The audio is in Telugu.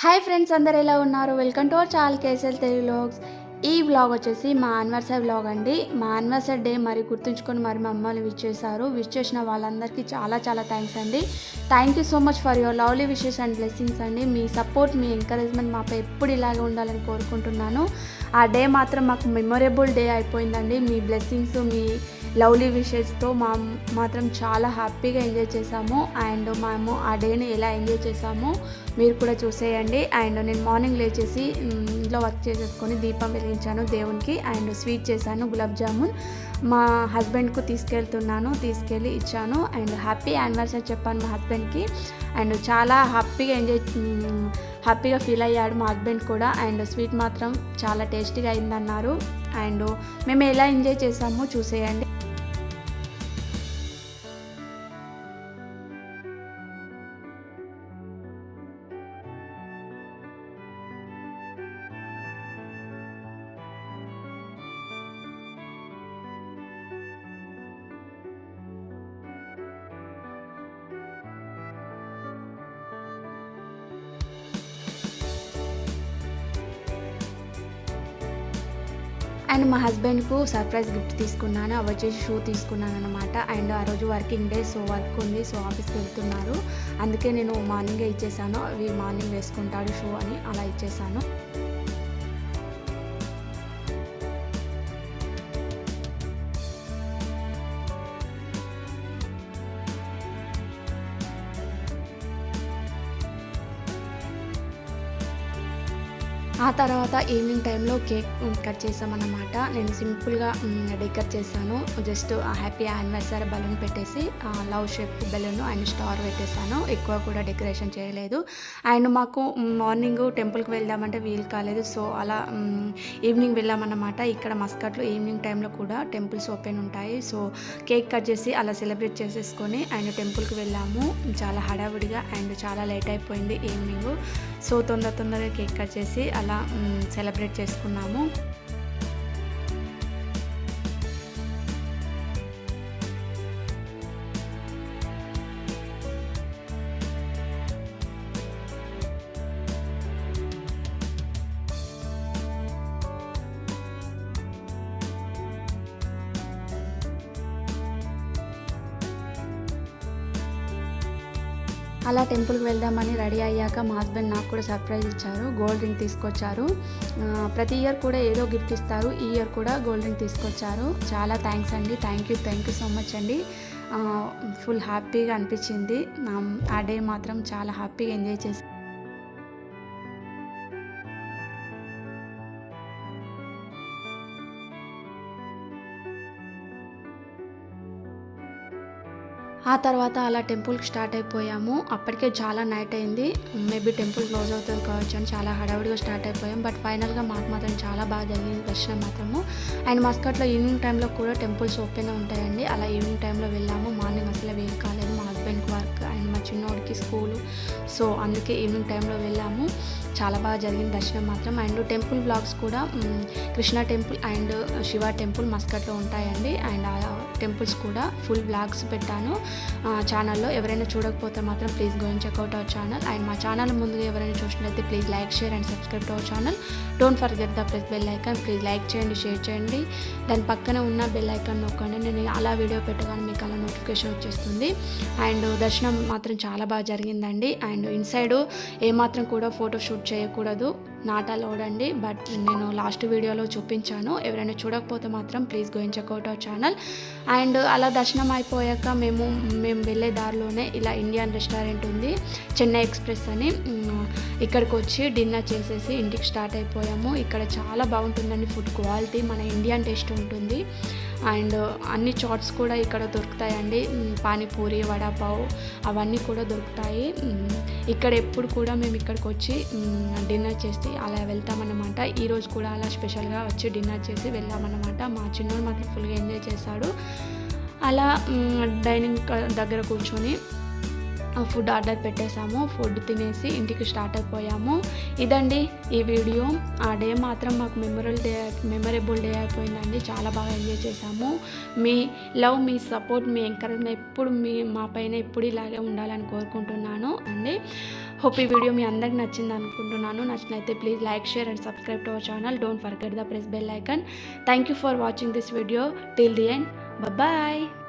హాయ్ ఫ్రెండ్స్, అందరు ఎలా ఉన్నారు? Welcome to our channel KSL Telugu vlogs. ఈ వ్లాగ్ వచ్చేసి మా యానివర్సరీ వ్లాగ్ అండి. మా యానివర్సరీ డే మరి గుర్తుంచుకొని మరి మా అమ్మని విష్ చేశారు. విష్ చేసిన వాళ్ళందరికీ చాలా చాలా థ్యాంక్స్ అండి. Thank you so much for your lovely wishes and blessings అండి. మీ సపోర్ట్, మీ ఎంకరేజ్మెంట్ మాపై ఎప్పుడు ఇలాగే ఉండాలని కోరుకుంటున్నాను. ఆ డే మాత్రం మాకు మెమొరబుల్ డే అయిపోయిందండి. మీ బ్లెస్సింగ్స్, మీ లవ్లీ విషెస్తో మాత్రం చాలా హ్యాపీగా ఎంజాయ్ చేసాము. అండ్ మేము ఆ డేని ఎలా ఎంజాయ్ చేసామో మీరు కూడా చూసేయండి. అండ్ నేను మార్నింగ్ లేచేసి ఇంట్లో వర్క్ చేసేసుకొని దీపం వెలిగించాను దేవునికి. అండ్ స్వీట్ చేశాను, గులాబ్ జామున్. మా హస్బెండ్కు తీసుకెళ్ళి ఇచ్చాను. అండ్ హ్యాపీ యానివర్సరీ చెప్పాను మా హస్బెండ్కి. అండ్ చాలా హ్యాపీగా ఫీల్ అయ్యాడు మా హస్బెండ్ కూడా. అండ్ స్వీట్ మాత్రం చాలా టేస్టీగా అయిందన్నారు. అండ్ మేము ఎలా ఎంజాయ్ చేసామో చూసేయండి. అండ్ మా హస్బెండ్కు సర్ప్రైజ్ గిఫ్ట్ తీసుకున్నాను. అవి వచ్చేసి షూ తీసుకున్నాను అనమాట. అండ్ ఆ రోజు వర్కింగ్ డే, సో వర్క్ ఉంది, సో ఆఫీస్కి వెళ్తున్నారు. అందుకే నేను మార్నింగే ఇచ్చేసాను. అవి మార్నింగ్ వేసుకుంటాడు షూ అని అలా ఇచ్చేసాను. ఆ తర్వాత ఈవినింగ్ టైంలో కేక్ కట్ చేసామన్నమాట. నేను సింపుల్గా డెకర్ చేశాను. జస్ట్ హ్యాపీ యానివర్సరీ బలూన్ పెట్టేసి love shape balloon and star పెట్టేశాను. ఎక్కువ కూడా డెకరేషన్ చేయలేదు. అండ్ మాకు మార్నింగ్ టెంపుల్కి వెళ్దామంటే వీలు కాలేదు. సో అలా ఈవినింగ్ వెళ్ళామన్నమాట. ఇక్కడ మస్కట్లో ఈవినింగ్ టైంలో కూడా టెంపుల్స్ ఓపెన్ ఉంటాయి. సో కేక్ కట్ చేసి అలా సెలబ్రేట్ చేసేసుకొని అండ్ టెంపుల్కి వెళ్ళాము. చాలా హడావుడిగా అండ్ చాలా లేట్ అయిపోయింది ఈవినింగ్. సో తొందరగా కేక్ కట్ చేసి అలా సెలబ్రేట్ చేసుకున్నాము. అలా టెంపుల్కి వెళ్దామని రెడీ అయ్యాక మా హస్బెండ్ నాకు కూడా సర్ప్రైజ్ ఇచ్చారు. గోల్డ్ రింగ్ తీసుకొచ్చారు. ప్రతి ఇయర్ కూడా ఏదో గిఫ్ట్ ఇస్తారు. ఈ ఇయర్ కూడా గోల్డ్ రింగ్ తీసుకొచ్చారు. చాలా థ్యాంక్స్ అండి. థ్యాంక్ యూ సో మచ్ అండి. ఫుల్ హ్యాపీగా అనిపించింది. ఆ డే మాత్రం చాలా హ్యాపీగా ఎంజాయ్ చేసి ఆ తర్వాత అలా టెంపుల్కి స్టార్ట్ అయిపోయాము. అప్పటికే చాలా నైట్ అయింది. మేబీ టెంపుల్ క్లోజ్ అవుతుంది కావచ్చు అని చాలా హడావుడిగా స్టార్ట్ అయిపోయాం. బట్ ఫైనల్గా మాకు మాత్రం చాలా బాగా జరిగింది దర్శనం మాత్రము. అండ్ మస్కట్లో ఈవినింగ్ టైంలో కూడా టెంపుల్స్ ఓపెన్ ఉంటాయండి. అలా ఈవినింగ్ టైంలో వెళ్ళాము. మార్నింగ్ అసలు వీలు కాలేదు. మా హస్బెండ్కి వర్క్ అండ్ మా చిన్నోడికి స్కూలు. సో అందుకే ఈవినింగ్ టైంలో వెళ్ళాము. చాలా బాగా జరిగింది దర్శనం మాత్రం. అండ్ టెంపుల్ బ్లాగ్స్ కూడా Krishna temple and Shiva temple మస్కట్లో ఉంటాయండి. అండ్ ఆ టెంపుల్స్ కూడా ఫుల్ బ్లాగ్స్ పెట్టాను ఛానల్లో. ఎవరైనా చూడకపోతే మాత్రం please go and checkout our channel. And మా ఛానల్ ముందుగా ఎవరైనా చూసినట్లయితే please like, share and subscribe to our channel. Don't forget the press bell icon. Please like చేయండి, షేర్ చేయండి. దాని పక్కన ఉన్న బెల్ ఐకాన్ నొక్కండి. నేను అలా వీడియో పెట్టగానే మీకు అలా నోటిఫికేషన్ వచ్చేస్తుంది. అండ్ దర్శనం మాత్రం చాలా బాగా జరిగిందండి. అండ్ ఇన్సైడ్ ఏమాత్రం కూడా ఫోటో షూట్ చేయకూడదు, నాట్ అలౌడ్ అండి. బట్ నేను లాస్ట్ వీడియోలో చూపించాను. ఎవరైనా చూడకపోతే మాత్రం please go and checkout our channel. And అలా దర్శనం అయిపోయాక మేము వెళ్ళే దారిలోనే ఇలా ఇండియన్ రెస్టారెంట్ ఉంది, చెన్నై ఎక్స్ప్రెస్ అని. ఇక్కడికి వచ్చి డిన్నర్ చేసేసి ఇంటికి స్టార్ట్ అయిపోయాము. ఇక్కడ చాలా బాగుంటుందండి ఫుడ్ క్వాలిటీ, మన ఇండియన్ టేస్ట్ ఉంటుంది. అండ్ అన్ని చాట్స్ కూడా ఇక్కడ దొరుకుతాయండి. పానీపూరి, వడాపావ్ అవన్నీ కూడా దొరుకుతాయి. ఇక్కడ ఎప్పుడు కూడా మేము ఇక్కడికి వచ్చి డిన్నర్ చేసి అలా వెళ్తామన్నమాట. ఈరోజు కూడా అలా స్పెషల్గా వచ్చి డిన్నర్ చేసి వెళ్ళామన్నమాట. మా చిన్నోడు మాత్రం ఫుల్గా ఎంజాయ్ చేశాడు. అలా డైనింగ్ దగ్గర కూర్చొని ఫుడ్ ఆర్డర్ పెట్టేసాము. ఫుడ్ తినేసి ఇంటికి స్టార్ట్ అయిపోయాము. ఇదండి ఈ వీడియో. ఆ డే మాత్రం మాకు మెమరబుల్ డే అయిపోయిందండి. చాలా బాగా ఎంజాయ్ చేసాము. మీ లవ్, మీ సపోర్ట్, మీ ఎంకరేజ్మెంట్ ఎప్పుడు మా పైన ఎప్పుడు ఇలాగే ఉండాలని కోరుకుంటున్నాను అండి. హోప్ ఈ వీడియో మీ అందరికి నచ్చింది అనుకుంటున్నాను. నచ్చినైతే please like, share and subscribe to our channel. Don't forget the press bell icon. Thank you for watching this video till the end. Bye bye.